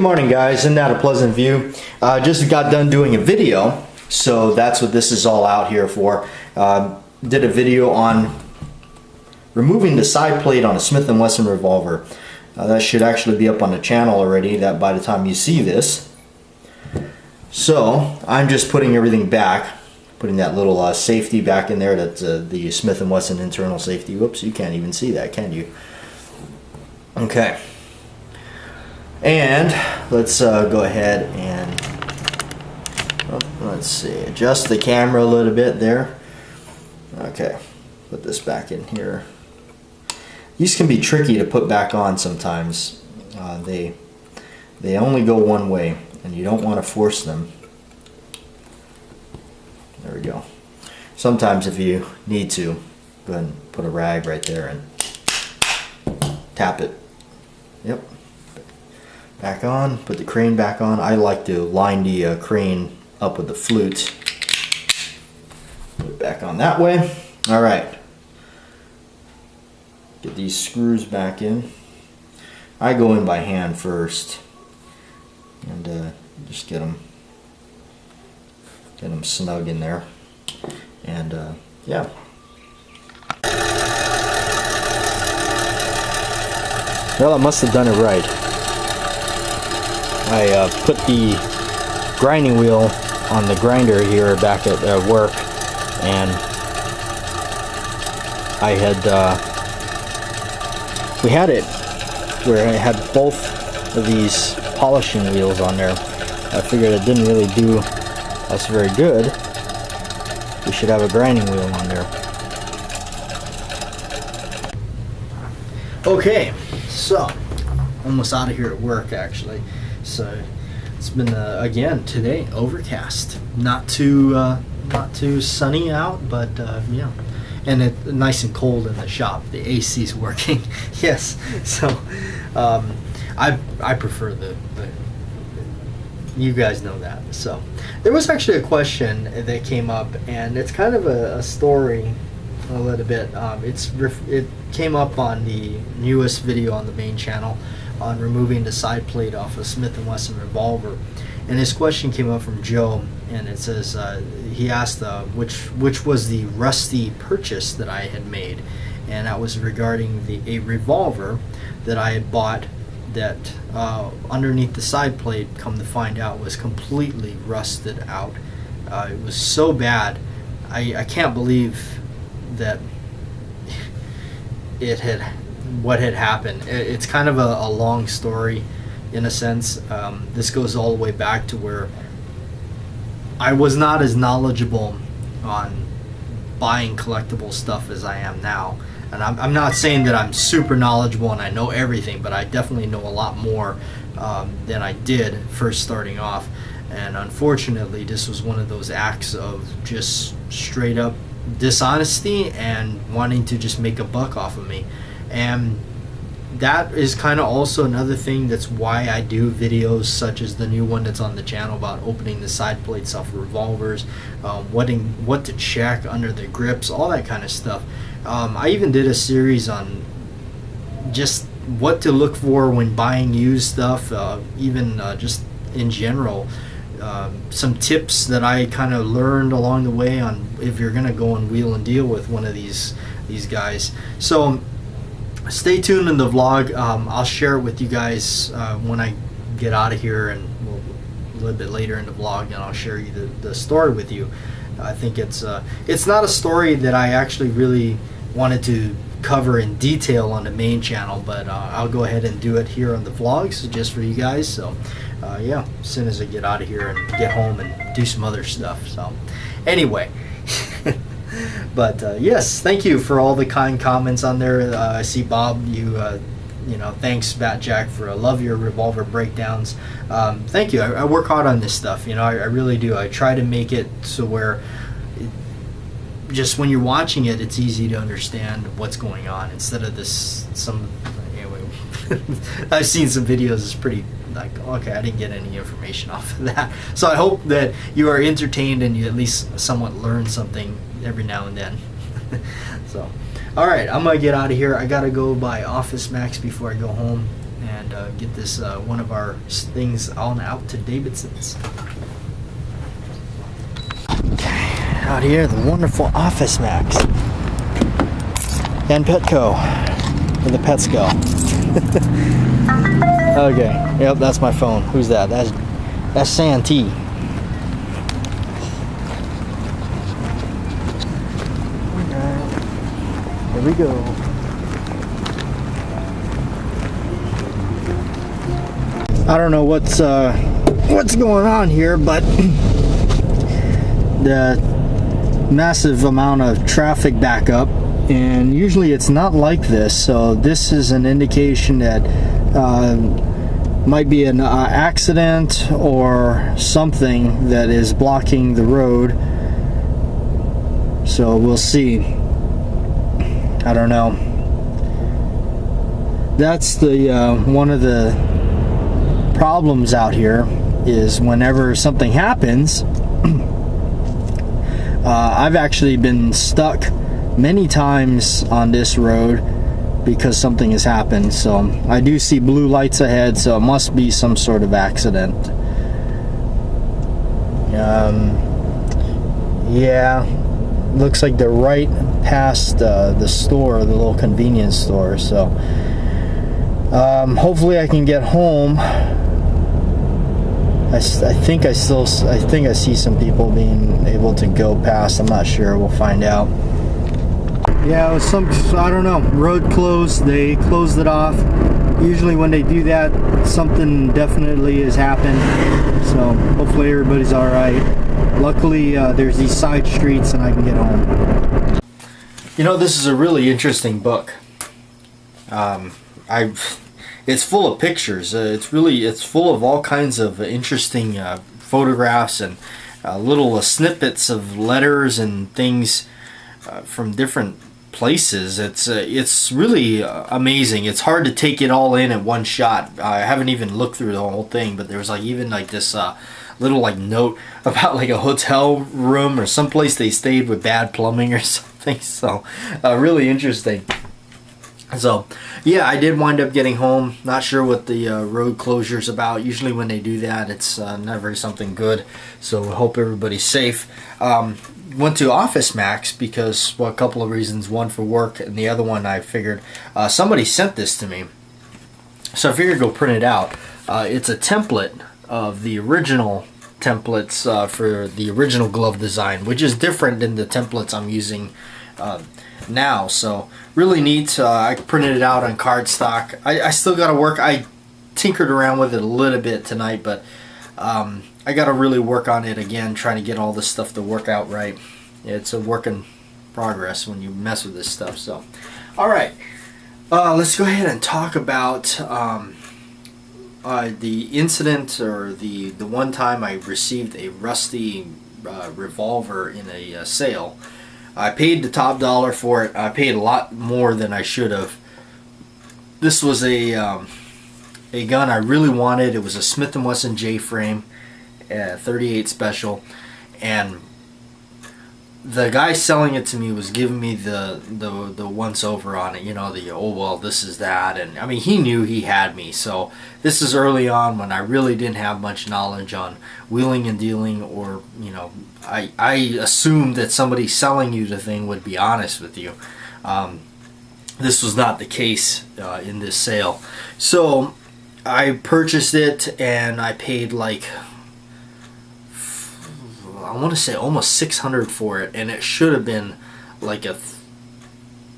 Good morning, guys. Isn't that a pleasant view? Just got done doing a video, so that's what this is all out here for. Did a video on removing the side plate on a Smith & Wesson revolver. That should actually be up on the channel already, that by the time you see this. So I'm just putting everything back, putting that little safety back in there. That's the Smith & Wesson internal safety. Whoops, you can't even see that, can you? Okay. And let's go ahead and let's see, adjust the camera a little bit there. Okay, put this back in here. These can be tricky to put back on sometimes. They only go one way, and you don't want to force them. There we go. Sometimes if you need to, go ahead and put a rag right there and tap it. Yep. Back on, put the crane back on. I like to line the crane up with the flute. Put it back on that way. Alright. Get these screws back in. I go in by hand first. And just get them snug in there. And yeah. Well, I must have done it right. I put the grinding wheel on the grinder here back at work, and I had we had it where I had both of these polishing wheels on there. I figured it didn't really do us very good. We should have a grinding wheel on there. Okay, so almost out of here at work actually. So it's been again today overcast, not too sunny out, but yeah, and it nice and cold in the shop. The AC's working. Yes, so I prefer the you guys know that. So there was actually a question that came up, and it's kind of a story a little bit. It came up on the newest video on the main channel on removing the side plate off a Smith & Wesson revolver, and his question came up from Joe, and it says he asked which was the rusty purchase that I had made, and that was regarding a revolver that I had bought that underneath the side plate, come to find out, was completely rusted out. It was so bad. I can't believe that what had happened. It's kind of a long story in a sense. This goes all the way back to where I was not as knowledgeable on buying collectible stuff as I am now. And I'm not saying that I'm super knowledgeable and I know everything, but I definitely know a lot more than I did first starting off. And unfortunately, this was one of those acts of just straight up dishonesty and wanting to just make a buck off of me. And that is kind of also another thing that's why I do videos such as the new one that's on the channel about opening the side plates off revolvers, what to check under the grips, all that kind of stuff. I even did a series on just what to look for when buying used stuff, even just in general. Some tips that I kind of learned along the way on if you're gonna go and wheel and deal with one of these guys. So stay tuned in the vlog. I'll share it with you guys when I get out of here, and a little bit later in the vlog, and I'll share you the story with you. I think it's not a story that I actually really wanted to cover in detail on the main channel, but I'll go ahead and do it here on the vlogs just for you guys. So yeah, as soon as I get out of here and get home and do some other stuff. So anyway. But yes, thank you for all the kind comments on there. I see Bob, you know, thanks Bat Jack for I love your revolver breakdowns. Thank you. I work hard on this stuff, you know, I really do. I try to make it so where just when you're watching it, it's easy to understand what's going on instead of this anyway. I've seen some videos. It's pretty like, okay, I didn't get any information off of that. So I hope that you are entertained and you at least somewhat learn something every now and then. So, all right, I'm gonna get out of here. I gotta go buy OfficeMax before I go home, and and get this one of our things on out to Davidson's. Out here, the wonderful OfficeMax and Petco, where the pets go. Okay, yep, that's my phone. Who's that? That's Santee. Here we go. I don't know what's going on here, but the massive amount of traffic backup, and usually it's not like this, so this is an indication that might be an accident or something that is blocking the road. So we'll see. I don't know. That's the one of the problems out here, is whenever something happens, I've actually been stuck many times on this road because something has happened. So I do see blue lights ahead, so it must be some sort of accident. Yeah, looks like they're right past the store, the little convenience store. So hopefully I can get home. I think I see some people being able to go past. I'm not sure. We'll find out. Yeah, it was I don't know, road closed. They closed it off. Usually when they do that, something definitely has happened. So hopefully everybody's all right. Luckily, there's these side streets and I can get home. You know, this is a really interesting book. It's full of pictures. It's full of all kinds of interesting photographs and little snippets of letters and things from different places. It's really amazing. It's hard to take it all in at one shot. I haven't even looked through the whole thing, but there's like even like this little like note about like a hotel room or someplace they stayed with bad plumbing or something. So really interesting. So yeah, I did wind up getting home. Not sure what the road closure's about. Usually when they do that, it's never something good. So I hope everybody's safe. Went to OfficeMax because, well, a couple of reasons. One for work, and the other one I figured somebody sent this to me, so I figured go print it out. It's a template of the original templates for the original glove design, which is different than the templates I'm using now. So really neat. I printed it out on cardstock. I still got to work. I tinkered around with it a little bit tonight, but I got to really work on it again, trying to get all this stuff to work out right. It's a work in progress when you mess with this stuff. So, all right, let's go ahead and talk about the incident, or the one time I received a rusty revolver in a sale. I paid the top dollar for it. I paid a lot more than I should have. This was a gun I really wanted. It was a Smith & Wesson J-frame, 38 special, and the guy selling it to me was giving me the once over on it. You know, oh well, this is that, and I mean, he knew he had me. So this is early on when I really didn't have much knowledge on wheeling and dealing, or you know, I assumed that somebody selling you the thing would be honest with you. This was not the case in this sale. So I purchased it and I paid like, I want to say almost $600 for it, and it should have been like a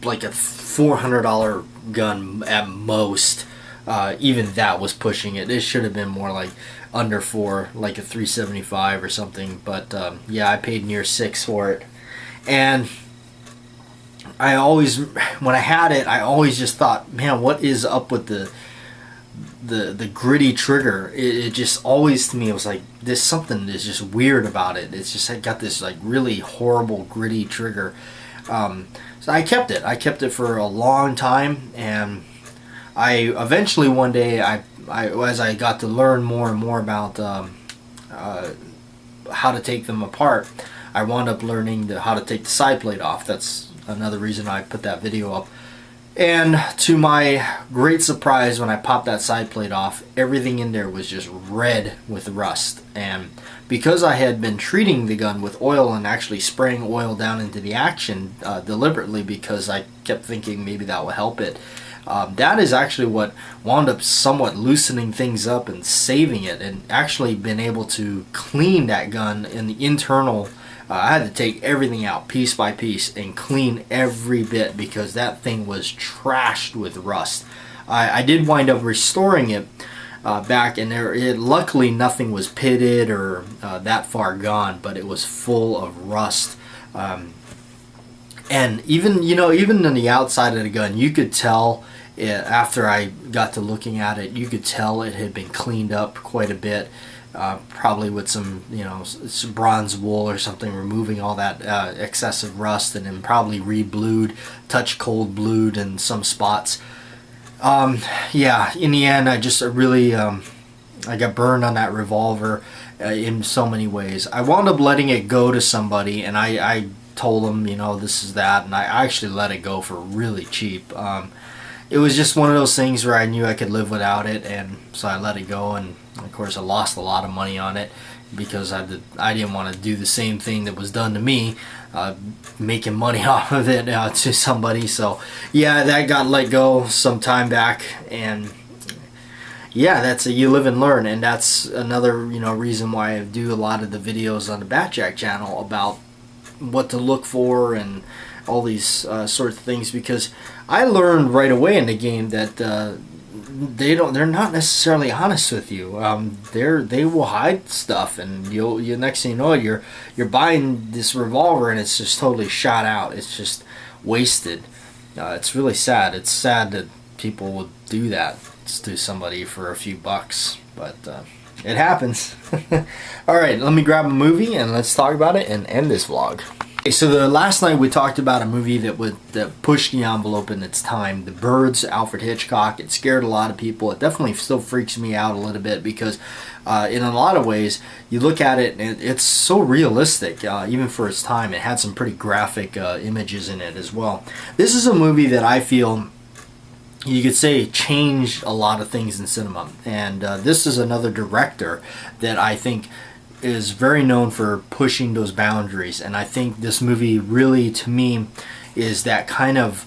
$400 gun at most. Even that was pushing it. It should have been more like under $4, like a $375 or something. But yeah, I paid near $6 for it, and I always, when I had it, I always just thought, man, what is up with the gritty trigger? It just always, to me, it was like, there's something is just weird about it. It's just, I got this like really horrible gritty trigger. So I kept it for a long time, and I eventually one day, I as I got to learn more and more about how to take them apart, I wound up learning how to take the side plate off. That's another reason I put that video up. And to my great surprise, when I popped that side plate off, everything in there was just red with rust. And because I had been treating the gun with oil and actually spraying oil down into the action deliberately, because I kept thinking maybe that would help it, that is actually what wound up somewhat loosening things up and saving it, and actually been able to clean that gun in the internal. I had to take everything out piece by piece and clean every bit, because that thing was trashed with rust. I did wind up restoring it back, and luckily nothing was pitted or that far gone, but it was full of rust. And even in the outside of the gun, you could tell after I got to looking at it, you could tell it had been cleaned up quite a bit. Probably with some some bronze wool or something, removing all that excessive rust, and then probably re-blued, touch cold blued in some spots. Yeah, in the end, I got burned on that revolver in so many ways. I wound up letting it go to somebody, and I told them, this is that, and I actually let it go for really cheap. It was just one of those things where I knew I could live without it, and so I let it go. And of course I lost a lot of money on it, because I didn't want to do the same thing that was done to me, making money off of it to somebody. So yeah, that got let go some time back, and yeah, that's you live and learn. And that's another reason why I do a lot of the videos on the Batjack channel about what to look for and all these sort of things, because I learned right away in the game that they're not necessarily honest with you. They will hide stuff, and you next thing you know, you're buying this revolver and it's just totally shot out. It's just wasted. It's really sad. It's sad that people would do that to somebody for a few bucks, but it happens. All right, let me grab a movie and let's talk about it and end this vlog. Okay, so the last night we talked about a movie that pushed the envelope in its time, The Birds, Alfred Hitchcock. It scared a lot of people. It definitely still freaks me out a little bit, because in a lot of ways you look at it and it's so realistic, even for its time. It had some pretty graphic images in it as well. This is a movie that I feel you could say changed a lot of things in cinema, and this is another director that I think is very known for pushing those boundaries. And I think this movie really, to me, is that kind of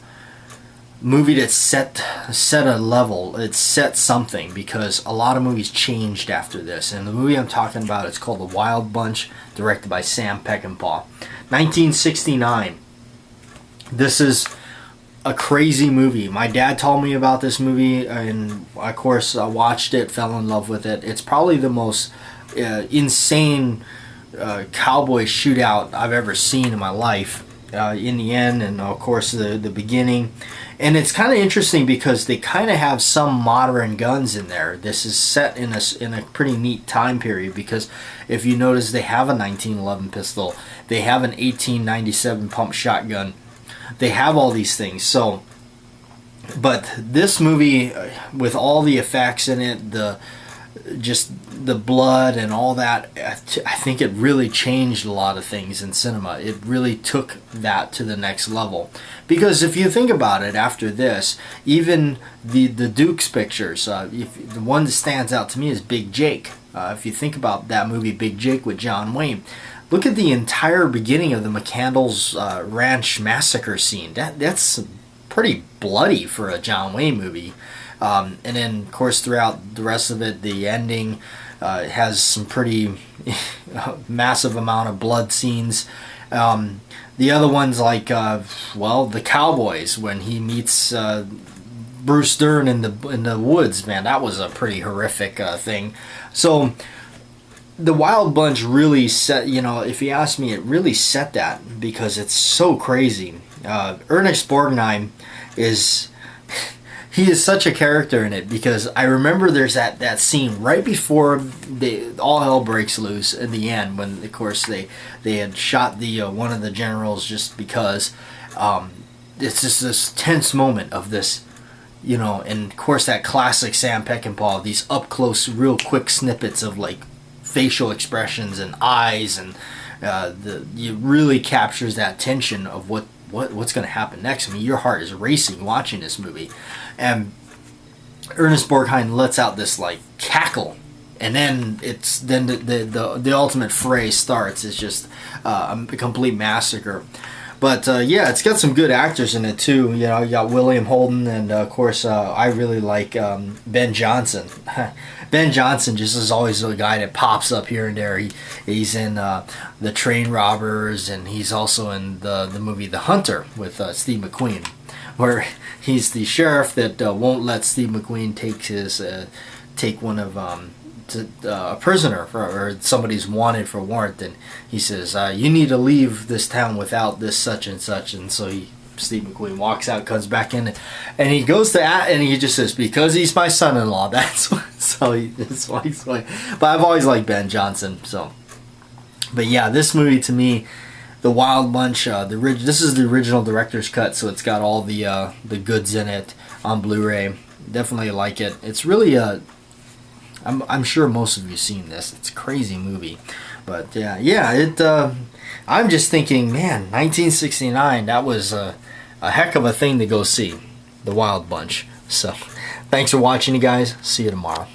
movie that set a level. It set something, because a lot of movies changed after this. And the movie I'm talking about, it's called The Wild Bunch, directed by Sam Peckinpah, 1969. This is a crazy movie. My dad told me about this movie, and of course I watched it, fell in love with it. It's probably the most insane cowboy shootout I've ever seen in my life, in the end, and of course the beginning. And it's kind of interesting because they kind of have some modern guns in there. This is set in a pretty neat time period, because if you notice, they have a 1911 pistol, they have an 1897 pump shotgun, they have all these things. So, but this movie, with all the effects in it, just the blood and all that, I think it really changed a lot of things in cinema. It really took that to the next level, because if you think about it, after this, even the Dukes pictures, the one that stands out to me is Big Jake. If you think about that movie Big Jake with John Wayne, look at the entire beginning of the McCandless Ranch massacre scene. That's pretty bloody for a John Wayne movie. And then, of course, throughout the rest of it, the ending has some pretty massive amount of blood scenes. The other ones, like, the Cowboys, when he meets Bruce Dern in the woods, man, that was a pretty horrific thing. So The Wild Bunch really set, if you ask me, it really set that, because it's so crazy. Ernest Borgnine he is such a character in it, because I remember there's that scene right before all hell breaks loose in the end, when of course they had shot the one of the generals, just because it's just this tense moment of this, and of course that classic Sam Peckinpah, these up close real quick snippets of like facial expressions and eyes, and you really captures that tension of what what's going to happen next? I mean, your heart is racing watching this movie, and Ernest Borgnine lets out this like cackle, and then the ultimate fray starts. It's just a complete massacre. But yeah, it's got some good actors in it too. You know, you got William Holden, and of course, I really like Ben Johnson. Ben Johnson just is always the guy that pops up here and there. He's in The Train Robbers, and he's also in the movie The Hunter with Steve McQueen, where he's the sheriff that won't let Steve McQueen take one of a prisoner or somebody's wanted for warrant, and he says, you need to leave this town without this such and such, and so Steve McQueen walks out, comes back in, and he goes to and he just says, because he's my son-in-law. That's why he's like. But I've always liked Ben Johnson. So, but yeah, this movie to me, The Wild Bunch, this is the original director's cut, so it's got all the goods in it on Blu-ray. Definitely like it. It's really I'm sure most of you've seen this. It's a crazy movie, but yeah. I'm just thinking, man, 1969. That was a heck of a thing to go see, The Wild Bunch. So, thanks for watching, you guys. See you tomorrow.